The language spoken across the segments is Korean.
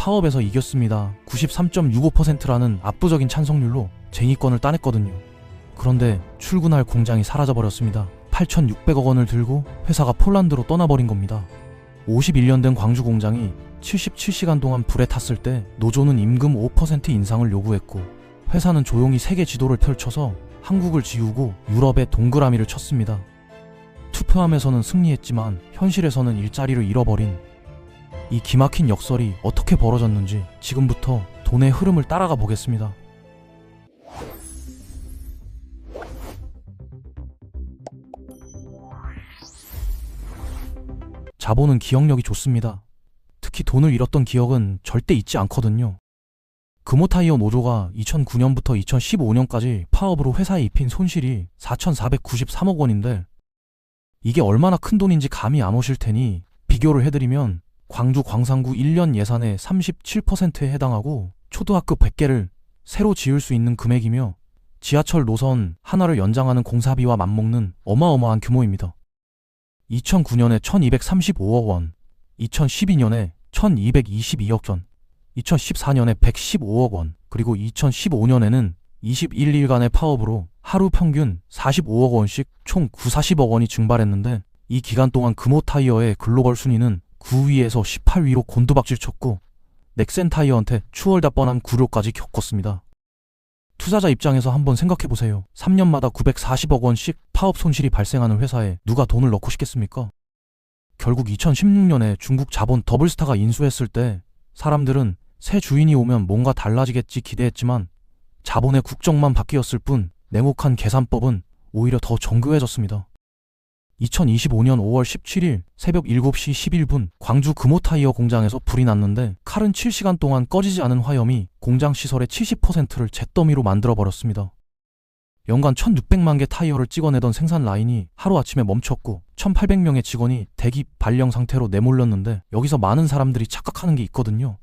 파업에서 이겼습니다. 93.65%라는 압도적인 찬성률로 쟁의권을 따냈거든요. 그런데 출근할 공장이 사라져버렸습니다. 8,600억 원을 들고 회사가 폴란드로 떠나버린 겁니다. 51년 된 광주 공장이 77시간 동안 불에 탔을 때 노조는 임금 5% 인상을 요구했고 회사는 조용히 세계 지도를 펼쳐서 한국을 지우고 유럽에 동그라미를 쳤습니다. 투표함에서는 승리했지만 현실에서는 일자리를 잃어버린 이 기막힌 역설이 어떻게 벌어졌는지 지금부터 돈의 흐름을 따라가 보겠습니다. 자본은 기억력이 좋습니다. 특히 돈을 잃었던 기억은 절대 잊지 않거든요. 금호타이어 노조가 2009년부터 2015년까지 파업으로 회사에 입힌 손실이 4,493억 원인데 이게 얼마나 큰 돈인지 감이 안 오실 테니 비교를 해드리면 광주 광산구 1년 예산의 37%에 해당하고 초등학교 100개를 새로 지을 수 있는 금액이며 지하철 노선 하나를 연장하는 공사비와 맞먹는 어마어마한 규모입니다. 2009년에 1,235억 원, 2012년에 1,222억 원, 2014년에 115억 원, 그리고 2015년에는 21일간의 파업으로 하루 평균 45억 원씩 총 940억 원이 증발했는데 이 기간 동안 금호타이어의 글로벌 순위는 9위에서 18위로 곤두박질 쳤고 넥센타이어한테 추월다 뻔한 굴욕까지 겪었습니다. 투자자 입장에서 한번 생각해보세요. 3년마다 940억 원씩 파업 손실이 발생하는 회사에 누가 돈을 넣고 싶겠습니까? 결국 2016년에 중국 자본 더블스타가 인수했을 때 사람들은 새 주인이 오면 뭔가 달라지겠지 기대했지만 자본의 국정만 바뀌었을 뿐 냉혹한 계산법은 오히려 더 정교해졌습니다. 2025년 5월 17일 새벽 7시 11분 광주 금호타이어 공장에서 불이 났는데 칼은 7시간 동안 꺼지지 않은 화염이 공장 시설의 70%를 잿더미로 만들어버렸습니다. 연간 1,600만 개 타이어를 찍어내던 생산 라인이 하루아침에 멈췄고 1,800명의 직원이 대기 발령 상태로 내몰렸는데 여기서 많은 사람들이 착각하는 게 있거든요.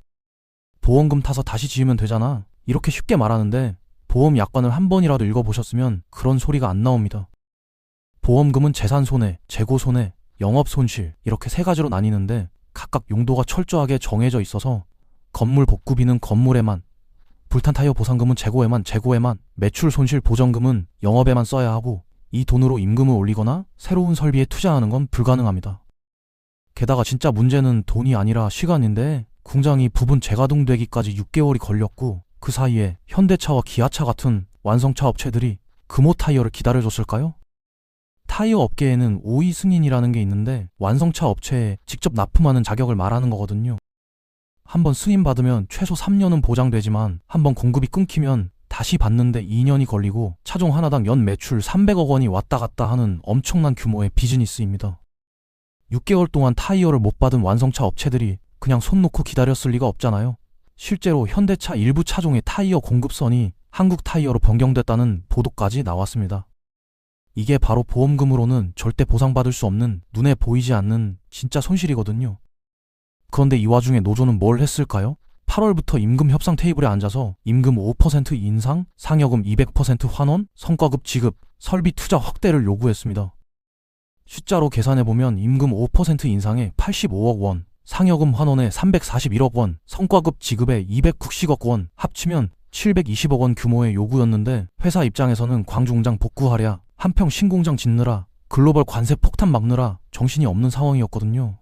보험금 타서 다시 지으면 되잖아. 이렇게 쉽게 말하는데 보험 약관을 한 번이라도 읽어보셨으면 그런 소리가 안 나옵니다. 보험금은 재산 손해, 재고 손해, 영업 손실 이렇게 세 가지로 나뉘는데 각각 용도가 철저하게 정해져 있어서 건물 복구비는 건물에만, 불탄 타이어 보상금은 재고에만, 매출 손실 보전금은 영업에만 써야 하고 이 돈으로 임금을 올리거나 새로운 설비에 투자하는 건 불가능합니다. 게다가 진짜 문제는 돈이 아니라 시간인데 공장이 부분 재가동되기까지 6개월이 걸렸고 그 사이에 현대차와 기아차 같은 완성차 업체들이 금호타이어를 기다려줬을까요? 타이어 업계에는 5위 승인이라는 게 있는데 완성차 업체에 직접 납품하는 자격을 말하는 거거든요. 한번 승인 받으면 최소 3년은 보장되지만 한번 공급이 끊기면 다시 받는데 2년이 걸리고 차종 하나당 연 매출 300억 원이 왔다 갔다 하는 엄청난 규모의 비즈니스입니다. 6개월 동안 타이어를 못 받은 완성차 업체들이 그냥 손 놓고 기다렸을 리가 없잖아요. 실제로 현대차 일부 차종의 타이어 공급선이 한국 타이어로 변경됐다는 보도까지 나왔습니다. 이게 바로 보험금으로는 절대 보상받을 수 없는 눈에 보이지 않는 진짜 손실이거든요. 그런데 이 와중에 노조는 뭘 했을까요? 8월부터 임금 협상 테이블에 앉아서 임금 5% 인상, 상여금 200% 환원, 성과급 지급, 설비 투자 확대를 요구했습니다. 숫자로 계산해보면 임금 5% 인상에 85억 원, 상여금 환원에 341억 원, 성과급 지급에 290억 원, 합치면 720억 원 규모의 요구였는데 회사 입장에서는 광주 공장 복구하랴, 한평 신공장 짓느라, 글로벌 관세 폭탄 막느라 정신이 없는 상황이었거든요.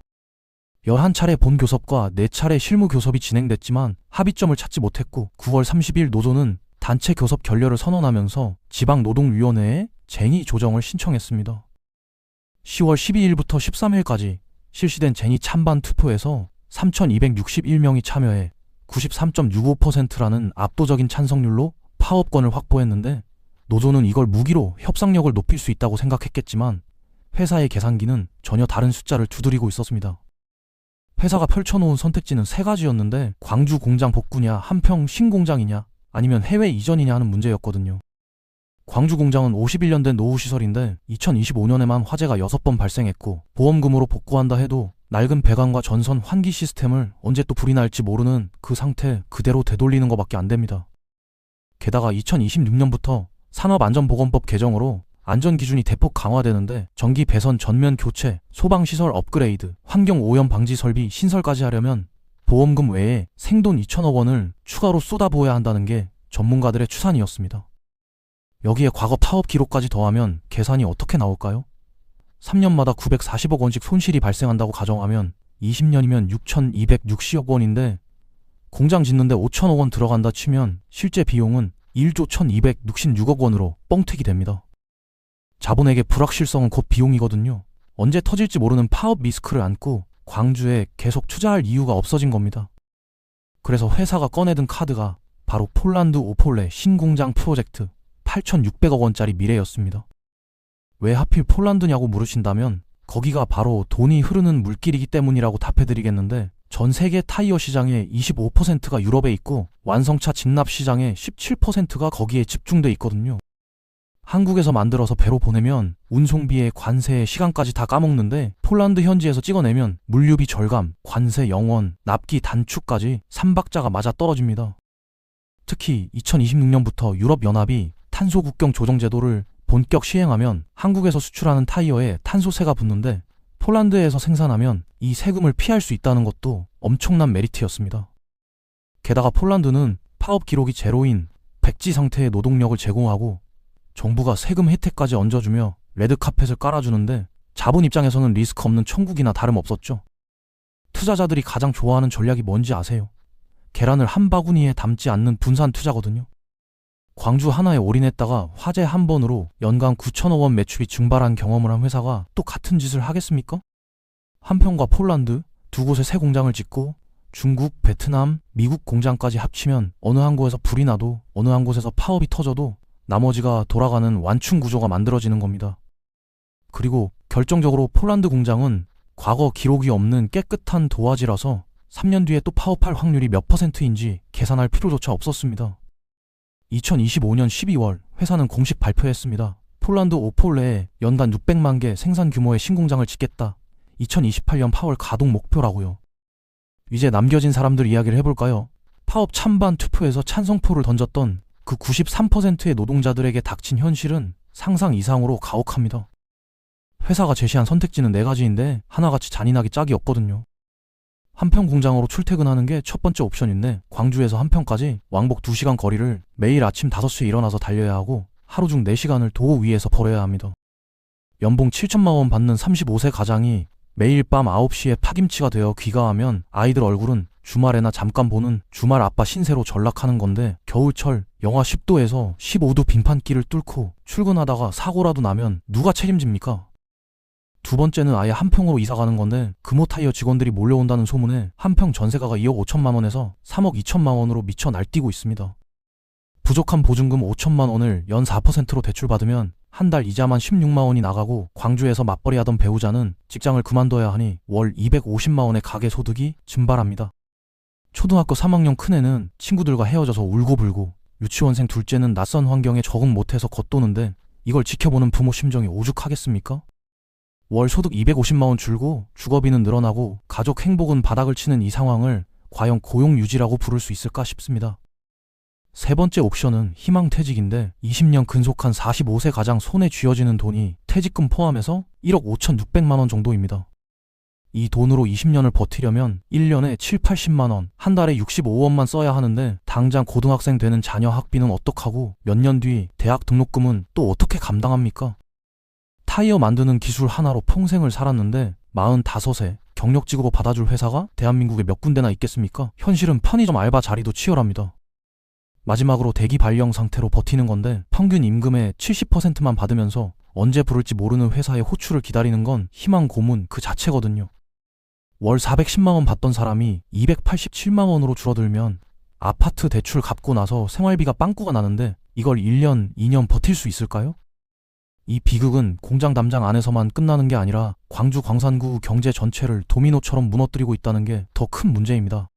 11차례 본교섭과 4차례 실무교섭이 진행됐지만 합의점을 찾지 못했고 9월 30일 노조는 단체 교섭 결렬을 선언하면서 지방노동위원회에 쟁의 조정을 신청했습니다. 10월 12일부터 13일까지 실시된 쟁의 찬반 투표에서 3,261명이 참여해 93.65%라는 압도적인 찬성률로 파업권을 확보했는데 노조는 이걸 무기로 협상력을 높일 수 있다고 생각했겠지만 회사의 계산기는 전혀 다른 숫자를 두드리고 있었습니다. 회사가 펼쳐놓은 선택지는 3가지였는데 광주 공장 복구냐, 한평 신공장이냐, 아니면 해외 이전이냐 하는 문제였거든요. 광주 공장은 51년 된 노후시설인데 2025년에만 화재가 6번 발생했고 보험금으로 복구한다 해도 낡은 배관과 전선 환기 시스템을 언제 또 불이 날지 모르는 그 상태 그대로 되돌리는 것밖에 안 됩니다. 게다가 2026년부터 산업안전보건법 개정으로 안전기준이 대폭 강화되는데 전기 배선 전면 교체, 소방시설 업그레이드, 환경오염 방지 설비 신설까지 하려면 보험금 외에 생돈 2천억 원을 추가로 쏟아부어야 한다는 게 전문가들의 추산이었습니다. 여기에 과거 파업 기록까지 더하면 계산이 어떻게 나올까요? 3년마다 940억 원씩 손실이 발생한다고 가정하면 20년이면 6,260억 원인데 공장 짓는데 5천억 원 들어간다 치면 실제 비용은 1조 1,266억 원으로 뻥튀기 됩니다. 자본에게 불확실성은 곧 비용이거든요. 언제 터질지 모르는 파업 리스크를 안고 광주에 계속 투자할 이유가 없어진 겁니다. 그래서 회사가 꺼내든 카드가 바로 폴란드 오폴레 신공장 프로젝트 8,600억 원짜리 미래였습니다. 왜 하필 폴란드냐고 물으신다면 거기가 바로 돈이 흐르는 물길이기 때문이라고 답해드리겠는데 전 세계 타이어 시장의 25%가 유럽에 있고 완성차 직납 시장의 17%가 거기에 집중돼 있거든요. 한국에서 만들어서 배로 보내면 운송비에 관세에 시간까지 다 까먹는데 폴란드 현지에서 찍어내면 물류비 절감, 관세 영원, 납기 단축까지 3박자가 맞아 떨어집니다. 특히 2026년부터 유럽연합이 탄소 국경 조정 제도를 본격 시행하면 한국에서 수출하는 타이어에 탄소세가 붙는데 폴란드에서 생산하면 이 세금을 피할 수 있다는 것도 엄청난 메리트였습니다. 게다가 폴란드는 파업 기록이 제로인 백지 상태의 노동력을 제공하고 정부가 세금 혜택까지 얹어주며 레드카펫을 깔아주는데 자본 입장에서는 리스크 없는 천국이나 다름없었죠. 투자자들이 가장 좋아하는 전략이 뭔지 아세요? 계란을 한 바구니에 담지 않는 분산 투자거든요. 광주 하나에 올인했다가 화재 한 번으로 연간 9천억 원 매출이 증발한 경험을 한 회사가 또 같은 짓을 하겠습니까? 한평과 폴란드 두 곳에 새 공장을 짓고 중국, 베트남, 미국 공장까지 합치면 어느 한 곳에서 불이 나도 어느 한 곳에서 파업이 터져도 나머지가 돌아가는 완충 구조가 만들어지는 겁니다. 그리고 결정적으로 폴란드 공장은 과거 기록이 없는 깨끗한 도화지라서 3년 뒤에 또 파업할 확률이 몇 %인지 계산할 필요조차 없었습니다. 2025년 12월 회사는 공식 발표했습니다. 폴란드 오폴레에 연간 600만 개 생산 규모의 신공장을 짓겠다. 2028년 8월 가동 목표라고요. 이제 남겨진 사람들 이야기를 해볼까요? 파업 찬반 투표에서 찬성표를 던졌던 그 93%의 노동자들에게 닥친 현실은 상상 이상으로 가혹합니다. 회사가 제시한 선택지는 4가지인데 하나같이 잔인하기 짝이 없거든요. 한평 공장으로 출퇴근하는 게 첫 번째 옵션인데 광주에서 한평까지 왕복 2시간 거리를 매일 아침 5시에 일어나서 달려야 하고 하루 중 4시간을 도로 위에서 벌어야 합니다. 연봉 7천만 원 받는 35세 가장이 매일 밤 9시에 파김치가 되어 귀가하면 아이들 얼굴은 주말에나 잠깐 보는 주말 아빠 신세로 전락하는 건데 겨울철 영하 10도에서 15도 빙판길을 뚫고 출근하다가 사고라도 나면 누가 책임집니까? 두 번째는 아예 한평으로 이사가는 건데 금호타이어 직원들이 몰려온다는 소문에 한평 전세가가 2억 5천만 원에서 3억 2천만 원으로 미쳐 날뛰고 있습니다. 부족한 보증금 5천만 원을 연 4%로 대출받으면 한 달 이자만 16만 원이 나가고 광주에서 맞벌이 하던 배우자는 직장을 그만둬야 하니 월 250만 원의 가계 소득이 증발합니다. 초등학교 3학년 큰애는 친구들과 헤어져서 울고불고 유치원생 둘째는 낯선 환경에 적응 못해서 겉도는데 이걸 지켜보는 부모 심정이 오죽하겠습니까? 월 소득 250만 원 줄고 주거비는 늘어나고 가족 행복은 바닥을 치는 이 상황을 과연 고용유지라고 부를 수 있을까 싶습니다. 세 번째 옵션은 희망퇴직인데 20년 근속한 45세 가장 손에 쥐어지는 돈이 퇴직금 포함해서 1억 5,600만 원 정도입니다. 이 돈으로 20년을 버티려면 1년에 7, 80만 원, 한 달에 65원만 써야 하는데 당장 고등학생 되는 자녀 학비는 어떡하고 몇 년 뒤 대학 등록금은 또 어떻게 감당합니까? 타이어 만드는 기술 하나로 평생을 살았는데 45세 경력직으로 받아줄 회사가 대한민국에 몇 군데나 있겠습니까? 현실은 편의점 알바 자리도 치열합니다. 마지막으로 대기 발령 상태로 버티는 건데 평균 임금의 70%만 받으면서 언제 부를지 모르는 회사의 호출을 기다리는 건 희망 고문 그 자체거든요. 월 410만 원 받던 사람이 287만 원으로 줄어들면 아파트 대출 갚고 나서 생활비가 빵꾸가 나는데 이걸 1년, 2년 버틸 수 있을까요? 이 비극은 공장 담장 안에서만 끝나는 게 아니라 광주 광산구 경제 전체를 도미노처럼 무너뜨리고 있다는 게 더 큰 문제입니다.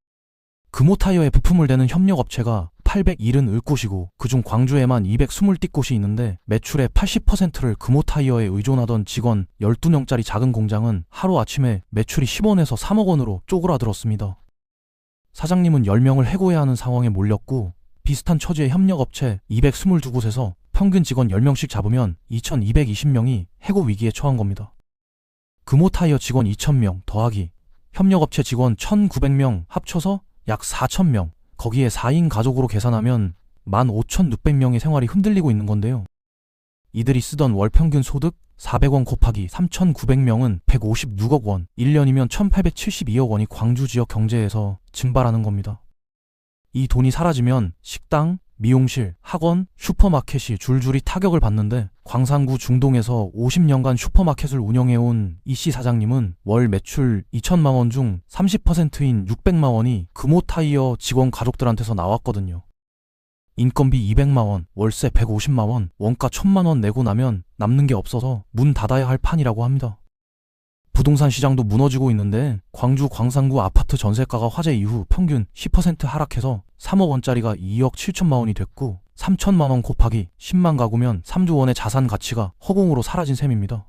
금호타이어에 부품을 대는 협력업체가 870곳이고 그중 광주에만 220곳이 있는데 매출의 80%를 금호타이어에 의존하던 직원 12명짜리 작은 공장은 하루아침에 매출이 10원에서 3억 원으로 쪼그라들었습니다. 사장님은 10명을 해고해야 하는 상황에 몰렸고 비슷한 처지의 협력업체 222곳에서 평균 직원 10명씩 잡으면 2220명이 해고 위기에 처한 겁니다. 금호타이어 직원 2000명 더하기 협력업체 직원 1,900명 합쳐서 약 4,000명, 거기에 4인 가족으로 계산하면 15,600명의 생활이 흔들리고 있는 건데요. 이들이 쓰던 월 평균 소득 400원 곱하기 3,900명은 156억 원, 1년이면 1,872억 원이 광주 지역 경제에서 증발하는 겁니다. 이 돈이 사라지면 식당, 미용실, 학원, 슈퍼마켓이 줄줄이 타격을 받는데 광산구 중동에서 50년간 슈퍼마켓을 운영해온 이씨 사장님은 월 매출 2천만 원 중 30%인 600만 원이 금호타이어 직원 가족들한테서 나왔거든요. 인건비 200만 원, 월세 150만 원, 원가 1,000만 원 내고 나면 남는 게 없어서 문 닫아야 할 판이라고 합니다. 부동산 시장도 무너지고 있는데 광주 광산구 아파트 전세가가 화재 이후 평균 10% 하락해서 3억 원짜리가 2억 7천만 원이 됐고 3천만 원 곱하기 10만 가구면 3조 원의 자산 가치가 허공으로 사라진 셈입니다.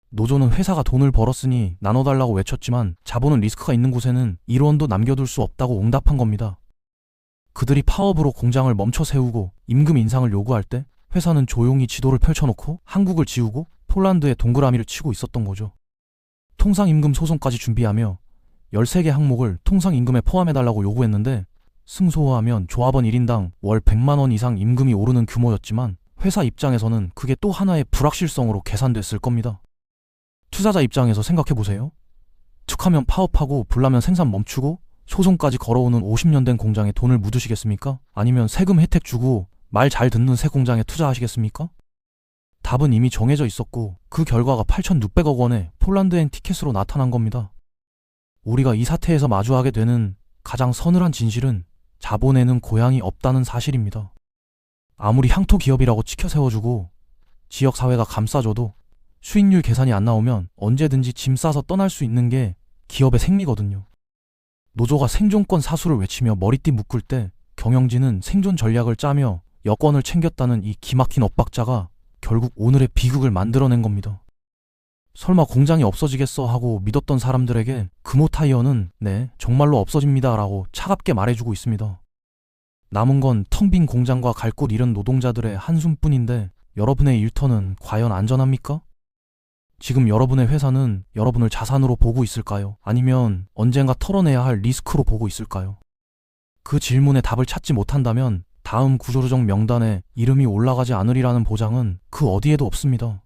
노조는 회사가 돈을 벌었으니 나눠달라고 외쳤지만 자본은 리스크가 있는 곳에는 1원도 남겨둘 수 없다고 응답한 겁니다. 그들이 파업으로 공장을 멈춰 세우고 임금 인상을 요구할 때 회사는 조용히 지도를 펼쳐놓고 한국을 지우고 폴란드에 동그라미를 치고 있었던 거죠. 통상임금 소송까지 준비하며 13개 항목을 통상임금에 포함해달라고 요구했는데 승소하면 조합원 1인당 월 100만 원 이상 임금이 오르는 규모였지만 회사 입장에서는 그게 또 하나의 불확실성으로 계산됐을 겁니다. 투자자 입장에서 생각해보세요. 툭하면 파업하고 불나면 생산 멈추고 소송까지 걸어오는 50년 된 공장에 돈을 묻으시겠습니까? 아니면 세금 혜택 주고 말 잘 듣는 새 공장에 투자하시겠습니까? 답은 이미 정해져 있었고 그 결과가 8,600억 원의 폴란드행 티켓으로 나타난 겁니다. 우리가 이 사태에서 마주하게 되는 가장 서늘한 진실은 자본에는 고향이 없다는 사실입니다. 아무리 향토 기업이라고 치켜 세워주고 지역사회가 감싸줘도 수익률 계산이 안 나오면 언제든지 짐 싸서 떠날 수 있는 게 기업의 생리거든요. 노조가 생존권 사수를 외치며 머리띠 묶을 때 경영진은 생존 전략을 짜며 여권을 챙겼다는 이 기막힌 엇박자가 결국 오늘의 비극을 만들어낸 겁니다. 설마 공장이 없어지겠어 하고 믿었던 사람들에게 금호타이어는 네, 정말로 없어집니다 라고 차갑게 말해주고 있습니다. 남은 건 텅 빈 공장과 갈 곳 잃은 노동자들의 한숨뿐인데 여러분의 일터는 과연 안전합니까? 지금 여러분의 회사는 여러분을 자산으로 보고 있을까요? 아니면 언젠가 털어내야 할 리스크로 보고 있을까요? 그 질문에 답을 찾지 못한다면 다음 구조조정 명단에 이름이 올라가지 않으리라는 보장은 그 어디에도 없습니다.